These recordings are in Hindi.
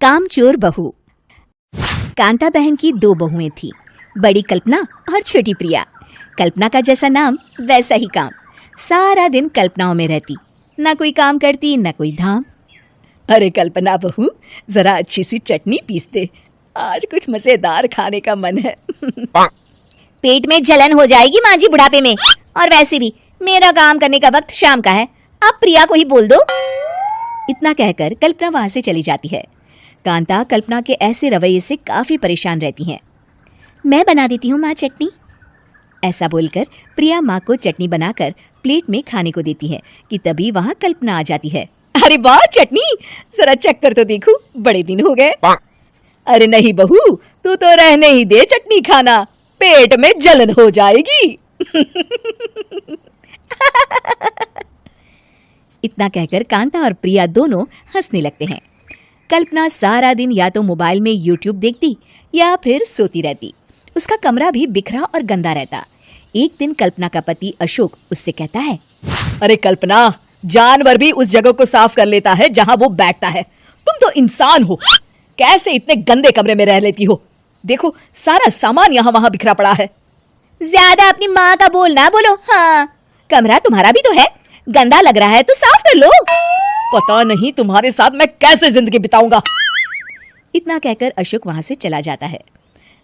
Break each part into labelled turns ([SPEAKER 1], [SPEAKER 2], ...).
[SPEAKER 1] कामचोर बहू। कांता बहन की दो बहुएं थी, बड़ी कल्पना और छोटी प्रिया। कल्पना का जैसा नाम वैसा ही काम। सारा दिन कल्पनाओं में रहती, ना कोई काम करती ना कोई धाम। अरे कल्पना बहू, जरा अच्छी सी चटनी पीस दे, आज कुछ मजेदार खाने का मन है।
[SPEAKER 2] पेट में जलन हो जाएगी माँ जी बुढ़ापे में, और वैसे भी मेरा काम करने का वक्त शाम का है, आप प्रिया को ही बोल दो।
[SPEAKER 1] इतना कहकर कल्पना वहां से चली जाती है। कांता कल्पना के ऐसे रवैये से काफी परेशान रहती हैं। मैं बना देती हूँ माँ चटनी, ऐसा बोलकर प्रिया माँ को चटनी बनाकर प्लेट में खाने को देती है कि तभी वहाँ कल्पना आ जाती है। अरे वाह चटनी, जरा चख कर तो देखूं, बड़े दिन हो गए। अरे नहीं बहू, तू तो रहने ही दे चटनी खाना, पेट में जलन हो जाएगी। इतना कहकर कांता और प्रिया दोनों हंसने लगते हैं। कल्पना सारा दिन या तो मोबाइल में यूट्यूब देखती या फिर सोती रहती। उसका कमरा भी बिखरा और गंदा रहता। एक दिन कल्पना का पति अशोक उससे कहता है, अरे कल्पना, जानवर भी उस जगह को साफ कर लेता है जहां वो बैठता है, तुम तो इंसान हो, कैसे इतने गंदे कमरे में रह लेती हो? देखो सारा सामान यहाँ वहां बिखरा पड़ा है।
[SPEAKER 2] ज्यादा अपनी माँ का बोल ना बोलो। हाँ,
[SPEAKER 1] कमरा तुम्हारा भी तो है, गंदा लग रहा है तो साफ कर लो। पता नहीं तुम्हारे साथ मैं कैसे जिंदगी बिताऊंगा। इतना कहकर अशोक वहां से चला जाता है।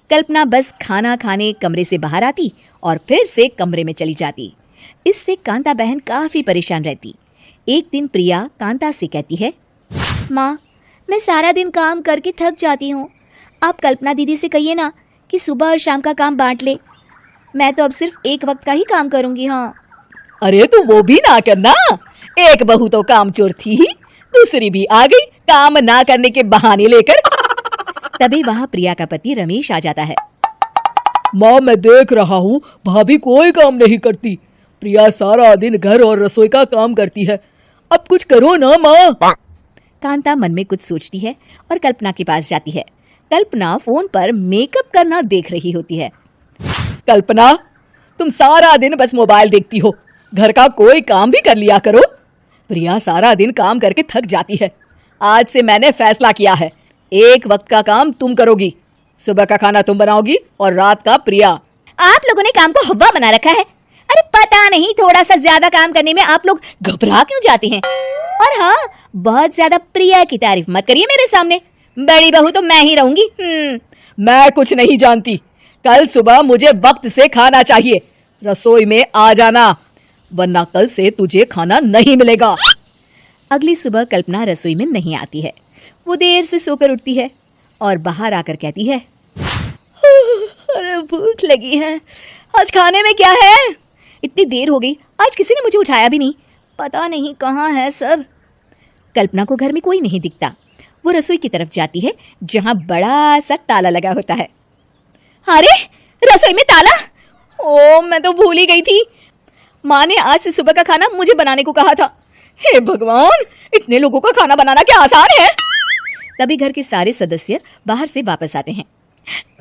[SPEAKER 1] कल्पना बस खाना खाने कमरे से बाहर आती और फिर से कमरे में चली जाती। इससे कांता बहन काफी परेशान रहती। एक दिन प्रिया कांता से कहती है,
[SPEAKER 2] माँ, मैं सारा दिन काम करके थक जाती हूँ, आप कल्पना दीदी से कहिए ना कि सुबह और शाम का काम बांट ले। मैं तो अब सिर्फ एक वक्त का ही काम करूंगी। हाँ।
[SPEAKER 1] अरे तू वो भी ना करना, एक बहू तो कामचोर थी ही, दूसरी भी आ गई काम ना करने के बहाने लेकर। तभी वहाँ प्रिया का पति रमेश आ जाता है।
[SPEAKER 3] माँ, मैं देख रहा हूँ भाभी कोई काम नहीं करती, प्रिया सारा दिन घर और रसोई का काम करती है, अब कुछ करो ना माँ।
[SPEAKER 1] कांता मन में कुछ सोचती है और कल्पना के पास जाती है। कल्पना फोन पर मेकअप करना देख रही होती है। कल्पना, तुम सारा दिन बस मोबाइल देखती हो, घर का कोई काम भी कर लिया करो। प्रिया सारा दिन काम करके थक जाती है। आज से मैंने फैसला किया है, एक वक्त का काम तुम करोगी, सुबह का खाना तुम बनाओगी और रात का प्रिया।
[SPEAKER 2] आप लोगों ने काम को हवा बना रखा है। अरे पता नहीं थोड़ा सा ज्यादा काम करने में आप लोग घबरा क्यों जाते हैं। और हाँ, बहुत ज्यादा प्रिया की तारीफ मत करिए मेरे सामने, बड़ी बहू तो मैं ही रहूंगी।
[SPEAKER 1] मैं कुछ नहीं जानती, कल सुबह मुझे वक्त से खाना चाहिए, रसोई में आ जाना, वरना कल से तुझे खाना नहीं मिलेगा। अगली सुबह कल्पना रसोई में नहीं आती है। वो देर से सोकर उठती है और बाहर आकर कहती है, अरे भूख लगी है, आज खाने में क्या है? इतनी देर हो गई, आज किसी ने मुझे उठाया भी नहीं, पता नहीं कहाँ है सब। कल्पना को घर में कोई नहीं दिखता। वो रसोई की तरफ जाती है जहाँ बड़ा सा ताला लगा होता है। अरे रसोई में ताला! ओ, मैं तो भूल ही गई थी। माँ ने आज से सुबह का खाना मुझे बनाने को कहा था। हे भगवान, इतने लोगों का खाना बनाना क्या आसान है? तभी घर के सारे सदस्य बाहर से वापस आते हैं।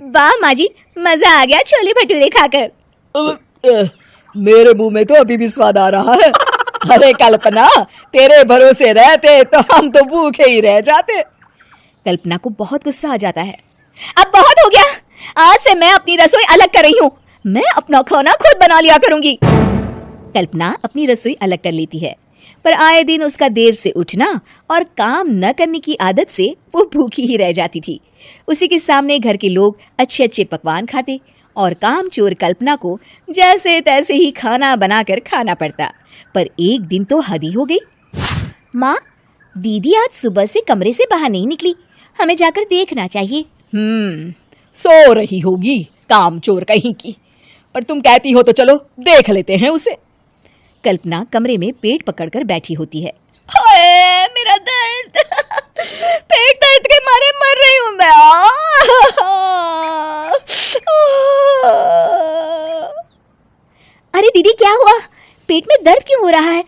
[SPEAKER 2] वाह माँ जी, मजा आ गया छोले भटूरे खाकर।
[SPEAKER 3] मेरे मुंह में तो अभी भी स्वाद आ रहा है।
[SPEAKER 1] अरे कल्पना, तेरे भरोसे रहते तो हम तो भूखे ही रह जाते। कल्पना को बहुत गुस्सा आ जाता है।
[SPEAKER 2] अब बहुत हो गया, आज से मैं अपनी रसोई अलग कर रही हूँ, मैं अपना खाना खुद बना लिया करूंगी।
[SPEAKER 1] कल्पना अपनी रसोई अलग कर लेती है, पर आए दिन उसका देर से उठना और काम न करने की आदत से वो भूखी ही रह जाती थी। उसी के सामने घर के लोग अच्छे अच्छे पकवान खाते और कामचोर कल्पना को जैसे तैसे ही खाना बनाकर खाना पड़ता। पर एक दिन तो हद ही हो गई।
[SPEAKER 2] माँ, दीदी आज सुबह से कमरे से बाहर नहीं निकली, हमें जाकर देखना चाहिए।
[SPEAKER 1] सो रही होगी कामचोर कहीं की, पर तुम कहती हो तो चलो देख लेते हैं उसे। कल्पना कमरे में पेट पकड़कर बैठी होती है।
[SPEAKER 2] हाय मेरा दर्द, पेट दर्द के मारे मर रही हूँ मैं।
[SPEAKER 1] अरे दीदी, क्या हुआ? पेट में दर्द क्यों हो रहा है?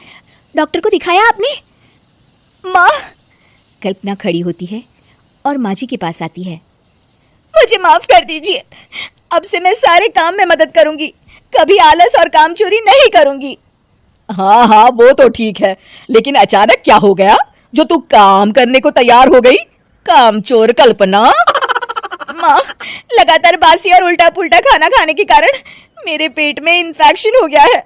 [SPEAKER 1] डॉक्टर को दिखाया आपने?
[SPEAKER 2] माँ,
[SPEAKER 1] कल्पना खड़ी होती है और माँ जी के पास आती है।
[SPEAKER 2] मुझे माफ कर दीजिए, अब से मैं सारे काम में मदद करूंगी, कभी आलस और काम चोरी नहीं करूंगी।
[SPEAKER 1] हाँ हाँ, वो तो ठीक है, लेकिन अचानक क्या हो गया जो तू काम करने को तैयार हो गई? कामचोर कल्पना।
[SPEAKER 2] माँ, लगातार बासी और उल्टा पुल्टा खाना खाने के कारण मेरे पेट में इन्फेक्शन हो गया है।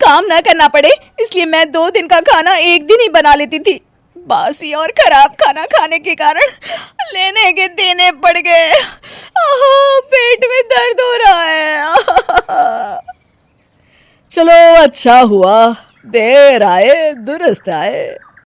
[SPEAKER 2] काम ना करना पड़े इसलिए मैं 2 दिन का खाना एक दिन ही बना लेती थी। बासी और खराब खाना खाने के कारण लेने के देने पड़ गए। पेट में दर्द हो रहा है।
[SPEAKER 1] चलो अच्छा हुआ, देर आए दुरुस्त आए।